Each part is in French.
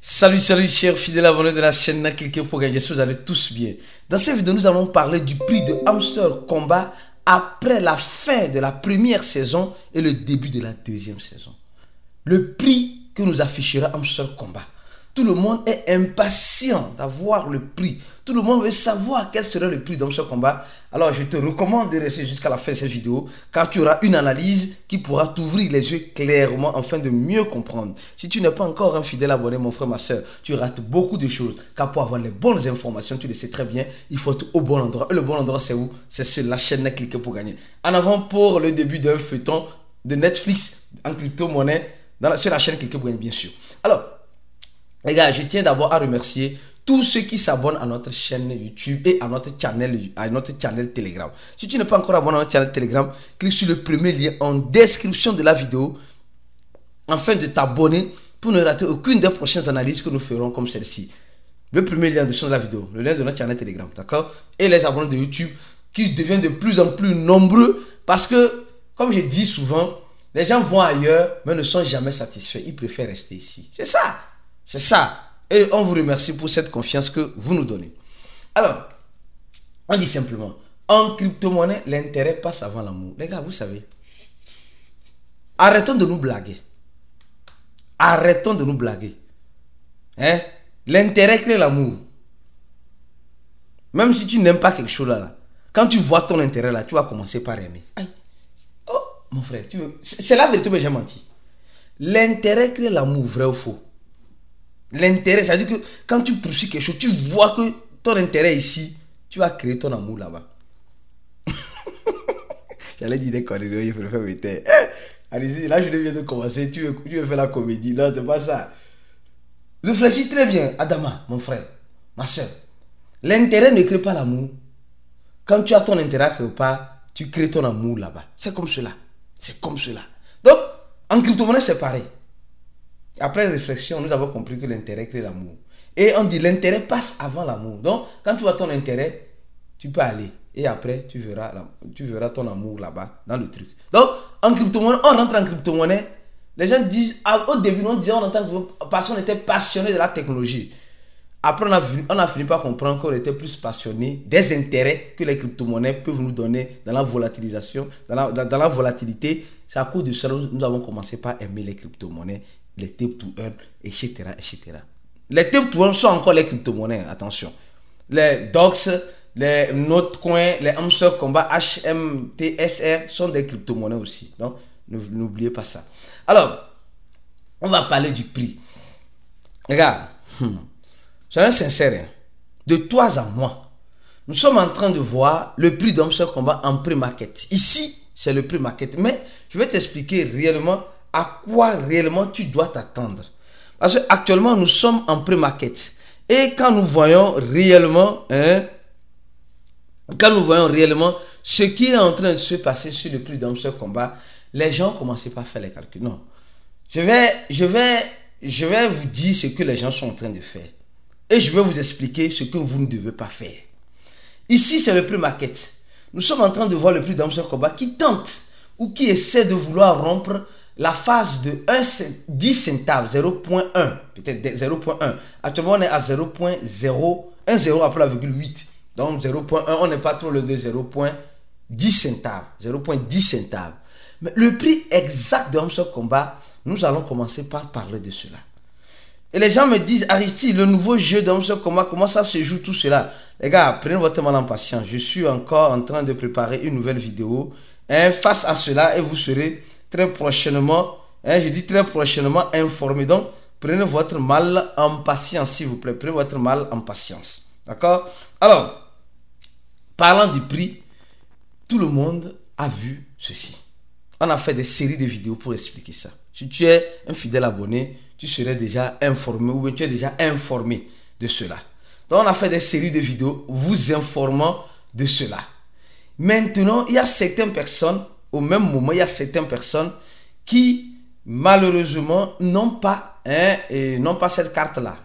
Salut chers fidèles abonnés de la chaîne Cliquez pour gagner, j'espère que vous allez tous bien. Dans cette vidéo, nous allons parler du prix de Hamster Combat après la fin de la première saison et le début de la deuxième saison. Le prix que nous affichera Hamster Combat. Tout le monde est impatient d'avoir le prix. Tout le monde veut savoir quel sera le prix d'Hamster Combat. Alors je te recommande de rester jusqu'à la fin de cette vidéo car tu auras une analyse qui pourra t'ouvrir les yeux clairement afin de mieux comprendre. Si tu n'es pas encore un fidèle abonné, mon frère, ma soeur, tu rates beaucoup de choses. Car pour avoir les bonnes informations, tu le sais très bien, il faut être au bon endroit. Et le bon endroit, c'est où? C'est sur la chaîne Cliquez pour gagner. En avant pour le début d'un feuilleton de Netflix en crypto-monnaie sur la chaîne Cliquez pour gagner, bien sûr. Alors, les gars, je tiens d'abord à remercier tous ceux qui s'abonnent à notre chaîne YouTube et à notre channel Telegram. Si tu n'es pas encore abonné à notre channel Telegram, clique sur le premier lien en description de la vidéo afin de t'abonner pour ne rater aucune des prochaines analyses que nous ferons comme celle-ci. Le premier lien en description de la vidéo, le lien de notre channel Telegram, d'accord? Et les abonnés de YouTube qui deviennent de plus en plus nombreux parce que, comme je dis souvent, les gens vont ailleurs mais ne sont jamais satisfaits. Ils préfèrent rester ici. C'est ça. C'est ça. Et on vous remercie pour cette confiance que vous nous donnez. Alors, on dit simplement, en crypto-monnaie, l'intérêt passe avant l'amour. Les gars, vous savez, arrêtons de nous blaguer. Arrêtons de nous blaguer. Hein? L'intérêt crée l'amour. Même si tu n'aimes pas quelque chose là, quand tu vois ton intérêt là, tu vas commencer par aimer. Aïe. Oh, mon frère, tu veux... c'est la vérité, mais j'ai menti. L'intérêt crée l'amour, vrai ou faux? L'intérêt, c'est-à-dire que quand tu poursuis quelque chose, tu vois que ton intérêt est ici, tu vas créer ton amour là-bas. J'allais dire des conneries, il faut le faire vite. Allez-y, là je viens de commencer, tu veux faire la comédie. Non, c'est pas ça. Réfléchis très bien, Adama, mon frère, ma soeur. L'intérêt ne crée pas l'amour. Quand tu as ton intérêt quelque part, tu crées ton amour là-bas. C'est comme cela. C'est comme cela. Donc, en crypto-monnaie, c'est pareil. Après réflexion, nous avons compris que l'intérêt crée l'amour. Et on dit l'intérêt passe avant l'amour. Donc, quand tu vois ton intérêt, tu peux aller. Et après, tu verras ton amour là-bas, dans le truc. Donc, en crypto-monnaie, on rentre en crypto-monnaie. Les gens disent, au début, on disait on rentre en crypto-monnaie parce qu'on était passionné de la technologie. Après, on a fini par comprendre qu'on était plus passionné des intérêts que les crypto-monnaies peuvent nous donner dans la volatilisation, dans la volatilité. C'est à cause de cela que nous avons commencé par aimer les crypto-monnaies, les tape to earn, etc., etc. Les tape to earn sont encore les crypto-monnaies, attention. Les DOX, les Notecoin, les Hamster Combat, HMTSR sont des crypto-monnaies aussi. Donc, n'oubliez pas ça. Alors, on va parler du prix. Regarde, soyons sincères, de toi à moi, nous sommes en train de voir le prix d'Hamster Combat en pré-market. Ici, c'est le pré-market. Mais je vais t'expliquer réellement à quoi réellement tu dois t'attendre. Parce qu'actuellement, nous sommes en pré-market. Et quand nous voyons réellement, ce qui est en train de se passer sur le prix d'Hamster Combat, les gens commencent pas à faire les calculs. Non. Je vais vous dire ce que les gens sont en train de faire. Et je vais vous expliquer ce que vous ne devez pas faire. Ici, c'est le pré-market. Nous sommes en train de voir le prix d'Hamster Combat qui tente ou qui essaie de vouloir rompre la phase de 10 centimes, 0.1, peut-être 0.1. Actuellement, on est à 0.0, 1 0 après la virgule 8. Donc 0.1, on n'est pas trop le de 0.10 centimes, 0.10 centimes. Mais le prix exact de Hamster Combat, nous allons commencer par parler de cela. Et les gens me disent, Aristide, le nouveau jeu de Hamster Combat, comment ça se joue tout cela? Les gars, prenez votre mal en patience. Je suis encore en train de préparer une nouvelle vidéo face à cela et vous serez très prochainement, je dis très prochainement informé. Donc, prenez votre mal en patience, s'il vous plaît. Prenez votre mal en patience. D'accord? Alors, parlant du prix, tout le monde a vu ceci. On a fait des séries de vidéos pour expliquer ça. Si tu es un fidèle abonné, tu serais déjà informé ou bien tu es déjà informé de cela. Donc, on a fait des séries de vidéos vous informant de cela. Maintenant, il y a certaines personnes, au même moment, il y a certaines personnes qui, malheureusement, n'ont pas cette carte-là.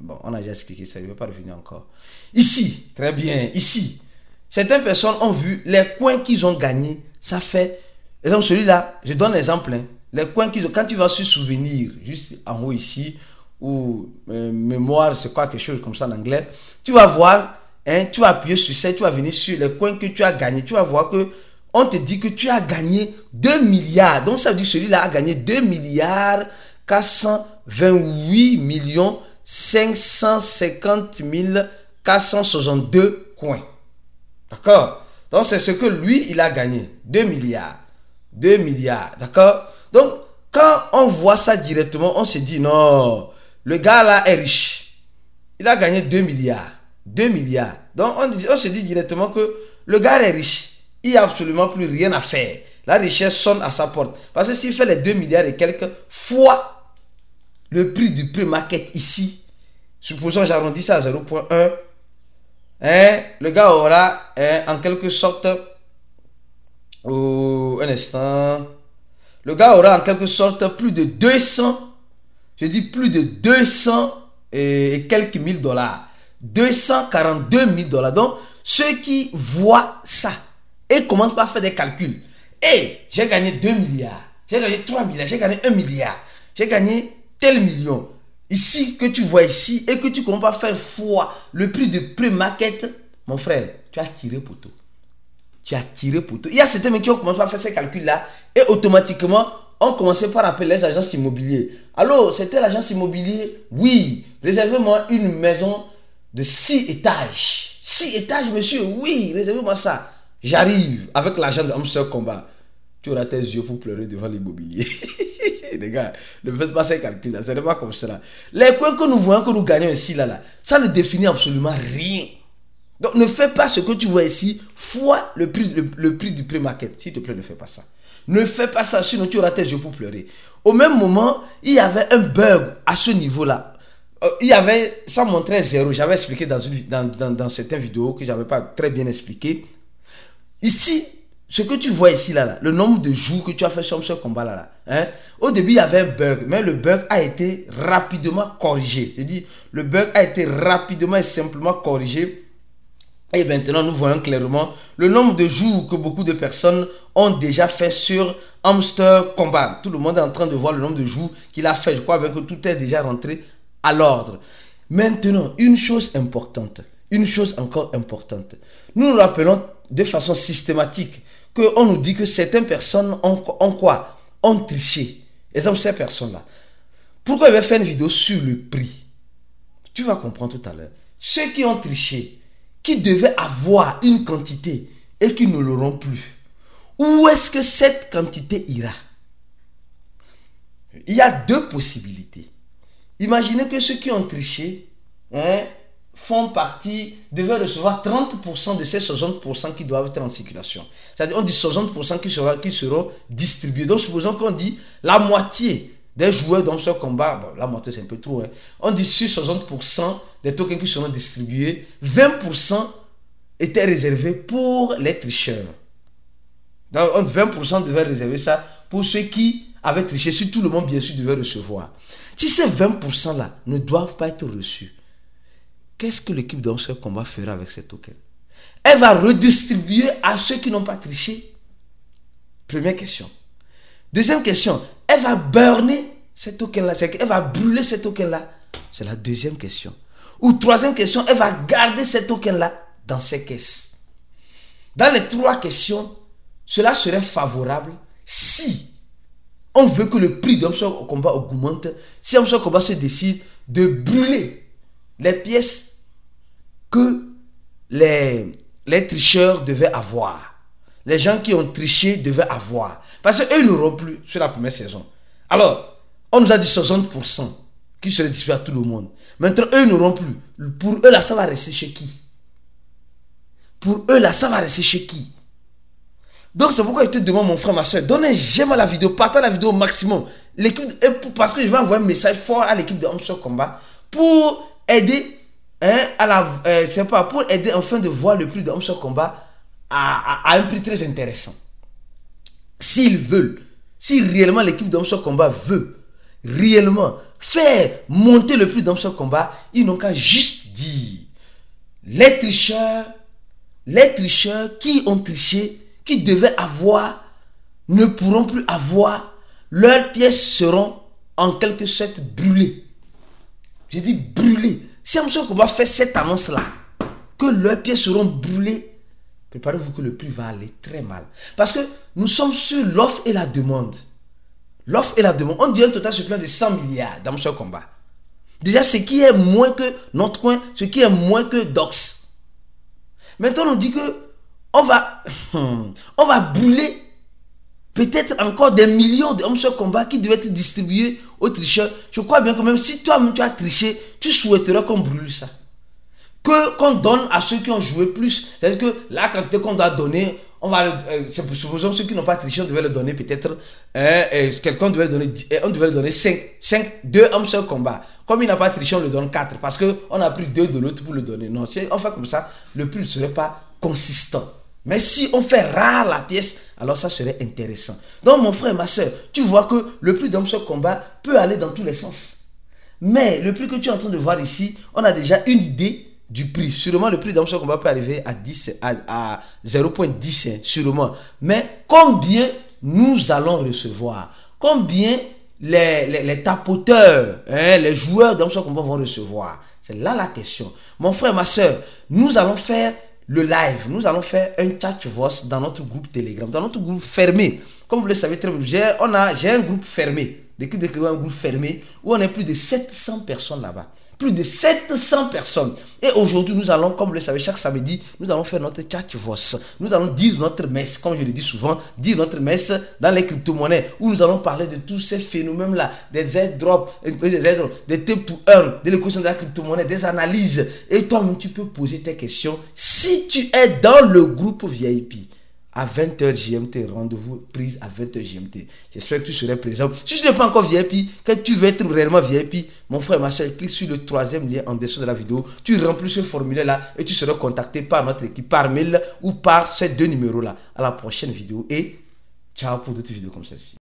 Bon, on a déjà expliqué ça, je ne vais pas revenir encore. Ici, très bien, ici, certaines personnes ont vu les coins qu'ils ont gagnés. Ça fait, exemple, celui-là, je donne l'exemple. Les coins qu'ils ont, quand tu vas se souvenir, juste en haut ici, ou mémoire, c'est quoi, quelque chose comme ça en anglais. Tu vas voir, hein, tu vas appuyer sur ça, tu vas venir sur les coins que tu as gagnés. Tu vas voir que on te dit que tu as gagné 2 milliards. Donc ça veut dire que celui-là a gagné 2 milliards 428 millions 550 462 coins. D'accord? Donc c'est ce que lui, il a gagné. 2 milliards. 2 milliards. D'accord? Donc, quand on voit ça directement, on se dit non, le gars là est riche. Il a gagné 2 milliards. 2 milliards. Donc, on se dit directement que le gars est riche. Il n'y a absolument plus rien à faire. La richesse sonne à sa porte. Parce que s'il fait les 2 milliards et quelques fois le prix du pré-market ici, supposons j'arrondis ça à 0.1, hein, le gars aura en quelque sorte, un instant, le gars aura en quelque sorte plus de 200, je dis plus de 200 et quelques mille dollars. 242 000 dollars. Donc, ceux qui voient ça et commencent par faire des calculs. Et j'ai gagné 2 milliards, j'ai gagné 3 milliards, j'ai gagné 1 milliard, j'ai gagné tel million. Ici, que tu vois ici et que tu commences par faire fois le prix de pré-market, mon frère, tu as tiré poteau. Tu as tiré poteau. Il y a certains mecs qui ont commencé à faire ces calculs-là et automatiquement, on commençait par appeler les agences immobilières. Allô, c'était l'agence immobilière? Oui, réservez-moi une maison de 6 étages. 6 étages, monsieur? Oui, réservez-moi ça. J'arrive avec l'argent de Hamster Combat. Tu auras tes yeux pour pleurer devant l'immobilier. Les gars, ne faites pas ces calculs-là. Ce n'est pas comme cela. Les coins que nous voyons, que nous gagnons ici, là, ça ne définit absolument rien. Donc, ne fais pas ce que tu vois ici fois le prix du pré-market. S'il te plaît, ne fais pas ça. Ne fais pas ça, sinon tu auras tes yeux pour pleurer. Au même moment, il y avait un bug à ce niveau-là. Il y avait, ça montrait zéro. J'avais expliqué dans certaines vidéos que je n'avais pas très bien expliqué. Ici, ce que tu vois ici, là, le nombre de jours que tu as fait sur ce combat-là, hein, au début, il y avait un bug, mais le bug a été rapidement corrigé. Je dis, le bug a été rapidement et simplement corrigé. Et maintenant, nous voyons clairement le nombre de jours que beaucoup de personnes ont déjà fait sur Hamster Combat. Tout le monde est en train de voir le nombre de jours qu'il a fait. Je crois que tout est déjà rentré à l'ordre. Maintenant, une chose importante, une chose encore importante. Nous nous rappelons de façon systématique qu'on nous dit que certaines personnes ont quoi? Ont triché. Exemple, ces personnes-là. Pourquoi je vais faire une vidéo sur le prix? Tu vas comprendre tout à l'heure. Ceux qui ont triché, qui devaient avoir une quantité et qui ne l'auront plus, où est-ce que cette quantité ira? Il y a deux possibilités. Imaginez que ceux qui ont triché, hein, font partie, devaient recevoir 30% de ces 60% qui doivent être en circulation. C'est-à-dire, on dit 60% qui seront distribués. Donc, supposons qu'on dit la moitié des joueurs dans ce combat, bon, la moitié c'est un peu trop, hein. On dit sur 60% des tokens qui seront distribués, 20% étaient réservés pour les tricheurs. Donc, 20% devaient réserver ça pour ceux qui avaient triché, si tout le monde bien sûr devait recevoir. Si ces 20% là ne doivent pas être reçus, qu'est-ce que l'équipe dans ce combat fera avec ces tokens? Elle va redistribuer à ceux qui n'ont pas triché. Première question. Deuxième question, elle va burner ces tokens-là. Elle va brûler ces tokens-là. C'est la deuxième question. Ou troisième question, elle va garder ces tokens-là dans ses caisses. Dans les trois questions, cela serait favorable si on veut que le prix d'Hamster Combat augmente, si Hamster Combat se décide de brûler les pièces que les tricheurs devaient avoir. Les gens qui ont triché devaient avoir. Parce qu'eux n'auront plus sur la première saison. Alors, on nous a dit 60% qui seraient distribués à tout le monde. Maintenant, eux n'auront plus. Pour eux, là, ça va rester chez qui? Pour eux, là, ça va rester chez qui? Donc, c'est pourquoi je te demande, mon frère, ma soeur, donne un j'aime à la vidéo, partage la vidéo au maximum. Parce que je vais envoyer un message fort à l'équipe de Hamster Combat pour aider, pour aider enfin de voir le prix de Hamster Combat à un prix très intéressant. S'ils veulent, si réellement l'équipe de Hamster Combat veut réellement faire monter le prix de Hamster Combat, ils n'ont qu'à juste dire les tricheurs qui ont triché, qui devaient avoir, ne pourront plus avoir, leurs pièces seront en quelque sorte brûlées. J'ai dit brûler. Si M. Komba fait cette annonce-là, que leurs pieds seront brûlés, préparez-vous que le prix va aller très mal. Parce que nous sommes sur l'offre et la demande. L'offre et la demande. On dit un total supplément de 100 milliards dans M. Komba. Déjà, ce qui est moins que notre coin, ce qui est moins que Dox. Maintenant, on dit que on va brûler peut-être encore des millions de M. Komba qui devaient être distribués aux tricheurs. Je crois bien que même si toi-même tu as triché, tu souhaiterais qu'on brûle ça. Qu'on donne à ceux qui ont joué plus. C'est-à-dire que la quantité qu'on doit donner, supposons ceux qui n'ont pas triché, on devait le donner peut-être, quelqu'un devait le donner, on devait le donner 2 M. Komba. Comme il n'a pas triché, on le donne 4 parce qu'on a pris 2 de l'autre pour le donner. Non, si on fait comme ça, le prix ne serait pas consistant. Mais si on fait rare la pièce, alors ça serait intéressant. Donc mon frère, ma soeur, tu vois que le prix d'un Komba peut aller dans tous les sens. Mais le prix que tu es en train de voir ici, on a déjà une idée du prix. Sûrement le prix d'un Komba peut arriver à 0,10, sûrement. Mais combien nous allons recevoir? Combien les tapoteurs, les joueurs d'un Komba vont recevoir? C'est là la question. Mon frère, ma soeur, nous allons faire le live, nous allons faire un chat voice dans notre groupe Telegram, dans notre groupe fermé. Comme vous le savez très bien, j'ai un groupe fermé, l'équipe de Crédit, un groupe fermé, où on est plus de 700 personnes là-bas. Plus de 700 personnes. Et aujourd'hui, nous allons, comme vous le savez, chaque samedi, nous allons faire notre chat voice. Nous allons dire notre messe, comme je le dis souvent, dire notre messe dans les crypto-monnaies, où nous allons parler de tous ces phénomènes-là, des airdrops, des tip to earn, de l'équation de la crypto-monnaie, des analyses. Et toi-même, tu peux poser tes questions si tu es dans le groupe VIP. À 20h GMT, rendez-vous prise à 20h GMT. J'espère que tu serais présent. Si tu n'es pas encore VIP, que tu veux être réellement VIP, mon frère, ma soeur, clique sur le 3e lien en dessous de la vidéo. Tu remplis ce formulaire-là et tu seras contacté par notre équipe, par mail ou par ces 2 numéros-là. À la prochaine vidéo et ciao pour d'autres vidéos comme celle-ci.